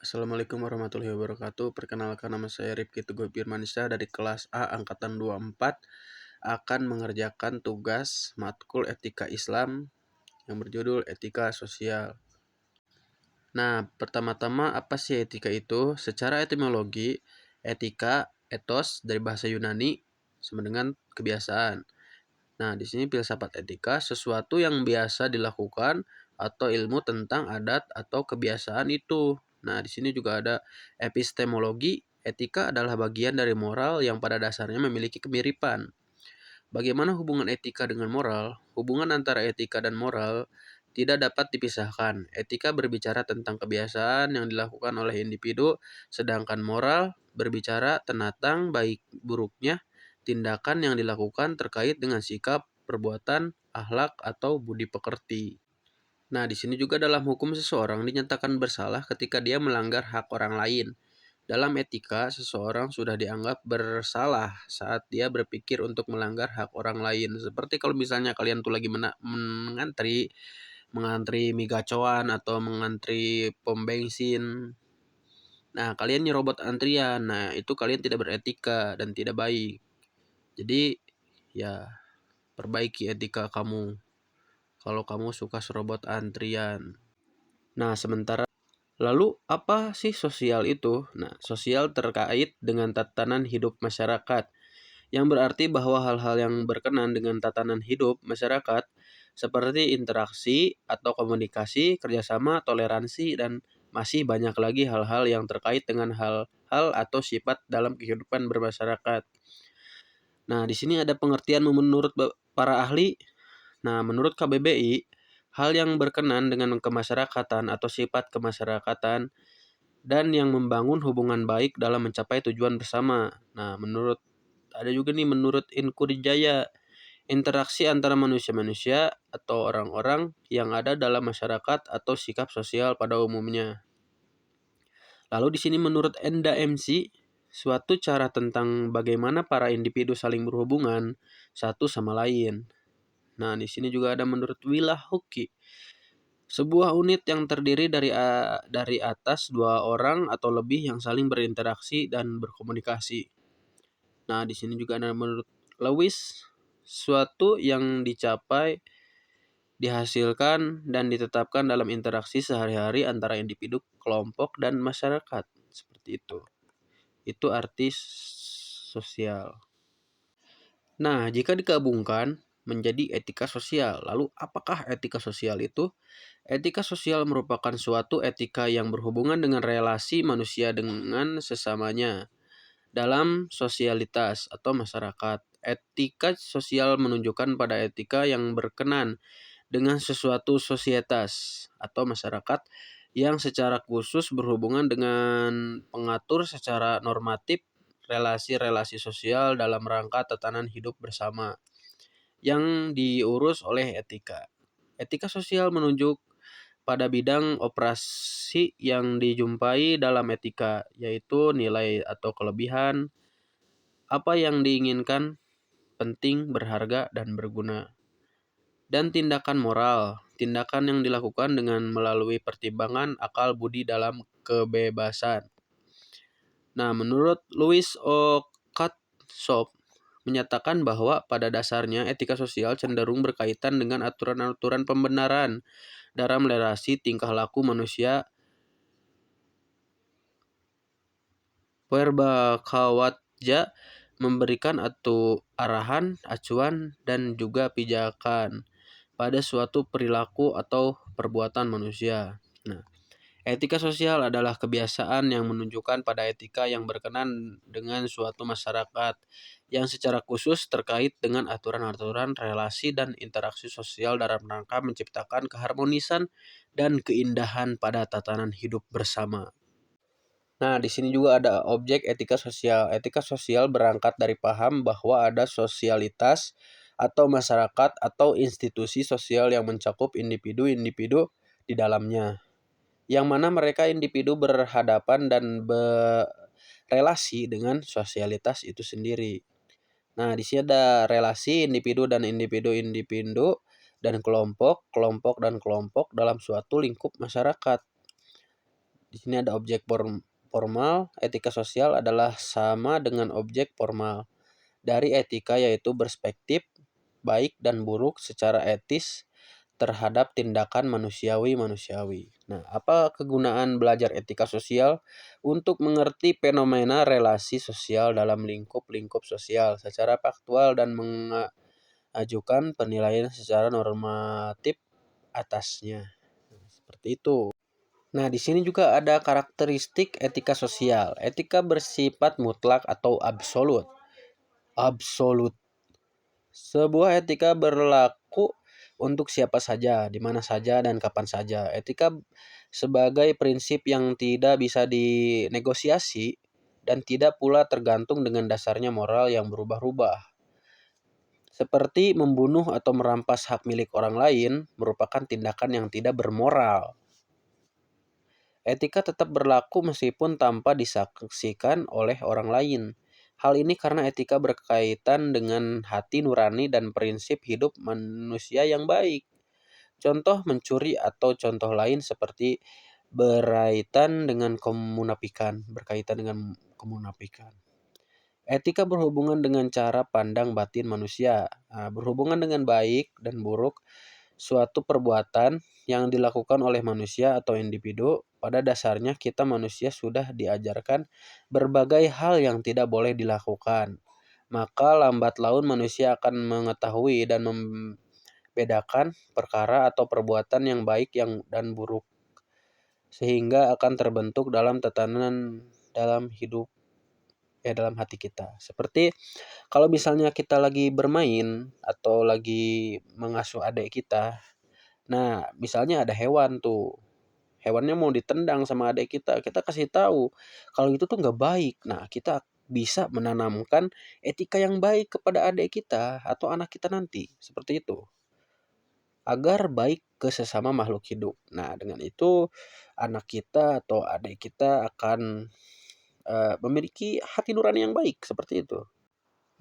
Assalamualaikum warahmatullahi wabarakatuh. Perkenalkan, nama saya Rifki Teguh Firmansyah dari kelas A angkatan 24 akan mengerjakan tugas matkul Etika Islam yang berjudul Etika Sosial. Nah, pertama-tama apa sih etika itu? Secara etimologi, etika, etos dari bahasa Yunani sama dengan kebiasaan. Nah, di sini filsafat etika sesuatu yang biasa dilakukan atau ilmu tentang adat atau kebiasaan itu. Nah, di sini juga ada epistemologi. Etika adalah bagian dari moral yang pada dasarnya memiliki kemiripan. Bagaimana hubungan etika dengan moral? Hubungan antara etika dan moral tidak dapat dipisahkan. Etika berbicara tentang kebiasaan yang dilakukan oleh individu, sedangkan moral berbicara tentang baik buruknya tindakan yang dilakukan terkait dengan sikap, perbuatan, akhlak, atau budi pekerti. Nah, di sini juga dalam hukum seseorang dinyatakan bersalah ketika dia melanggar hak orang lain. Dalam etika, seseorang sudah dianggap bersalah saat dia berpikir untuk melanggar hak orang lain. Seperti kalau misalnya kalian tuh lagi mengantri mie gacoan atau mengantri pom bensin. Nah, kalian nyerobot antrian. Nah, itu kalian tidak beretika dan tidak baik. Jadi, ya perbaiki etika kamu kalau kamu suka serobot antrian. Nah, lalu apa sih sosial itu? Nah, sosial terkait dengan tatanan hidup masyarakat, yang berarti bahwa hal-hal yang berkenan dengan tatanan hidup masyarakat seperti interaksi atau komunikasi, kerjasama, toleransi, dan masih banyak lagi hal-hal yang terkait dengan hal-hal atau sifat dalam kehidupan bermasyarakat. Nah, di sini ada pengertian menurut para ahli. Nah, menurut KBBI, hal yang berkenan dengan kemasyarakatan atau sifat kemasyarakatan dan yang membangun hubungan baik dalam mencapai tujuan bersama. Nah, ada juga nih menurut Inkurjaya, interaksi antara manusia-manusia atau orang-orang yang ada dalam masyarakat atau sikap sosial pada umumnya. Lalu di sini menurut Enda MC, suatu cara tentang bagaimana para individu saling berhubungan satu sama lain. Nah, di sini juga ada menurut Wilah Hoki, sebuah unit yang terdiri dari atas dua orang atau lebih yang saling berinteraksi dan berkomunikasi. Nah, di sini juga ada menurut Lewis, suatu yang dihasilkan dan ditetapkan dalam interaksi sehari-hari antara individu, kelompok, dan masyarakat. Seperti itu. Itu arti sosial. Nah, jika digabungkan menjadi etika sosial, lalu apakah etika sosial itu? Etika sosial merupakan suatu etika yang berhubungan dengan relasi manusia dengan sesamanya dalam sosialitas atau masyarakat. Etika sosial menunjukkan pada etika yang berkenan dengan sesuatu sosietas atau masyarakat yang secara khusus berhubungan dengan pengatur secara normatif relasi-relasi sosial dalam rangka tatanan hidup bersama yang diurus oleh etika. Etika sosial menunjuk pada bidang operasi yang dijumpai dalam etika, yaitu nilai atau kelebihan, apa yang diinginkan, penting, berharga, dan berguna. Dan tindakan moral, tindakan yang dilakukan dengan melalui pertimbangan akal budi dalam kebebasan. Nah, menurut Louis O. Katsop menyatakan bahwa pada dasarnya etika sosial cenderung berkaitan dengan aturan-aturan pembenaran dalam relasi tingkah laku manusia. Puerbakawatja memberikan arahan, acuan, dan juga pijakan pada suatu perilaku atau perbuatan manusia. Nah, etika sosial adalah kebiasaan yang menunjukkan pada etika yang berkenan dengan suatu masyarakat yang secara khusus terkait dengan aturan-aturan relasi dan interaksi sosial dalam rangka menciptakan keharmonisan dan keindahan pada tatanan hidup bersama. Nah, di sini juga ada objek etika sosial. Etika sosial berangkat dari paham bahwa ada sosialitas atau masyarakat atau institusi sosial yang mencakup individu-individu di dalamnya, yang mana mereka individu berhadapan dan berelasi dengan sosialitas itu sendiri. Nah, di sini ada relasi individu dan individu-individu dan kelompok, kelompok dan kelompok dalam suatu lingkup masyarakat. Di sini ada objek formal. Etika sosial adalah sama dengan objek formal dari etika, yaitu perspektif baik dan buruk secara etis terhadap tindakan manusiawi. Nah, apa kegunaan belajar etika sosial? Untuk mengerti fenomena relasi sosial dalam lingkup-lingkup sosial secara faktual dan mengajukan penilaian secara normatif atasnya. Seperti itu. Nah, di sini juga ada karakteristik etika sosial. Etika bersifat mutlak atau absolut. Absolut. Sebuah etika berlaku untuk siapa saja, di mana saja, dan kapan saja. Etika sebagai prinsip yang tidak bisa dinegosiasi dan tidak pula tergantung dengan dasarnya moral yang berubah-ubah. Seperti membunuh atau merampas hak milik orang lain merupakan tindakan yang tidak bermoral. Etika tetap berlaku meskipun tanpa disaksikan oleh orang lain. Hal ini karena etika berkaitan dengan hati nurani dan prinsip hidup manusia yang baik. Contoh mencuri atau contoh lain seperti berkaitan dengan kemunafikan. Etika berhubungan dengan cara pandang batin manusia, berhubungan dengan baik dan buruk suatu perbuatan yang dilakukan oleh manusia atau individu. Pada dasarnya kita manusia sudah diajarkan berbagai hal yang tidak boleh dilakukan. Maka lambat laun manusia akan mengetahui dan membedakan perkara atau perbuatan yang baik dan buruk, sehingga akan terbentuk dalam tatanan dalam hati kita. Seperti kalau misalnya kita lagi bermain atau lagi mengasuh adik kita. Nah, misalnya ada hewan tuh. Hewannya mau ditendang sama adik kita. Kita kasih tahu kalau itu tuh nggak baik. Nah, kita bisa menanamkan etika yang baik kepada adik kita atau anak kita nanti. Seperti itu. Agar baik ke sesama makhluk hidup. Nah, dengan itu anak kita atau adik kita akan memiliki hati nurani yang baik. Seperti itu.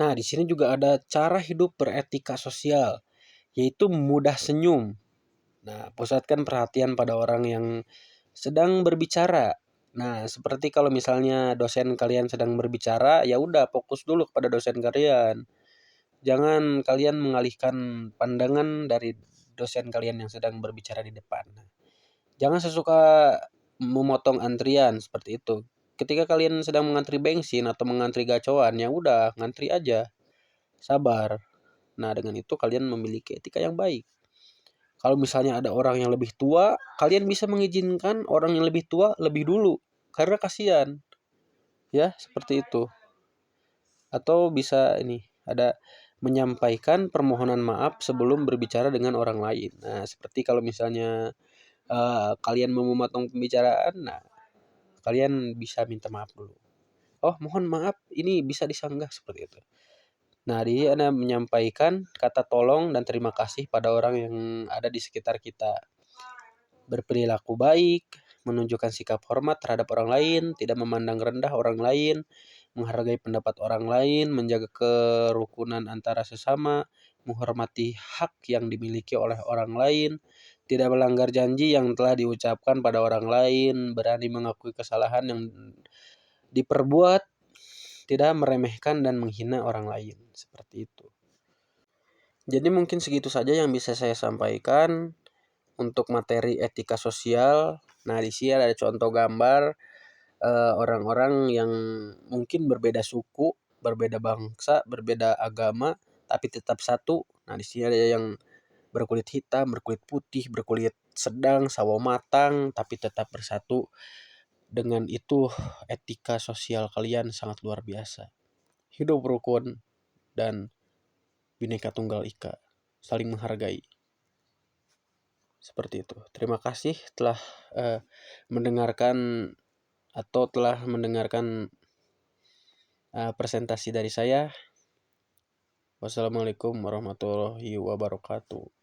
Nah, di sini juga ada cara hidup beretika sosial, yaitu mudah senyum. Nah, pusatkan perhatian pada orang yang sedang berbicara. Nah, seperti kalau misalnya dosen kalian sedang berbicara, ya udah fokus dulu kepada dosen kalian. Jangan kalian mengalihkan pandangan dari dosen kalian yang sedang berbicara di depan. Jangan sesuka memotong antrian seperti itu. Ketika kalian sedang mengantri bensin atau mengantri gacoan, ya udah ngantri aja. Sabar. Nah, dengan itu kalian memiliki etika yang baik. Kalau misalnya ada orang yang lebih tua, kalian bisa mengizinkan orang yang lebih tua lebih dulu. Karena kasihan. Ya, seperti itu. Atau bisa ada menyampaikan permohonan maaf sebelum berbicara dengan orang lain. Nah, seperti kalau misalnya kalian mau memotong pembicaraan, nah kalian bisa minta maaf dulu. Oh, mohon maaf, ini bisa disanggah seperti itu. Nah, dia Anda menyampaikan kata tolong dan terima kasih pada orang yang ada di sekitar kita. Berperilaku baik, menunjukkan sikap hormat terhadap orang lain, tidak memandang rendah orang lain, menghargai pendapat orang lain, menjaga kerukunan antara sesama, menghormati hak yang dimiliki oleh orang lain, tidak melanggar janji yang telah diucapkan pada orang lain, berani mengakui kesalahan yang diperbuat, tidak meremehkan dan menghina orang lain. Seperti itu. Jadi mungkin segitu saja yang bisa saya sampaikan untuk materi etika sosial. Nah, di sini ada contoh gambar orang-orang yang mungkin berbeda suku, berbeda bangsa, berbeda agama, tapi tetap satu. Nah, di sini ada yang berkulit hitam, berkulit putih, berkulit sedang, sawo matang, tapi tetap bersatu. Dengan itu etika sosial kalian sangat luar biasa. Hidup rukun dan Bhinneka Tunggal Ika, saling menghargai. Seperti itu. Terima kasih telah mendengarkan presentasi dari saya. Wassalamualaikum warahmatullahi wabarakatuh.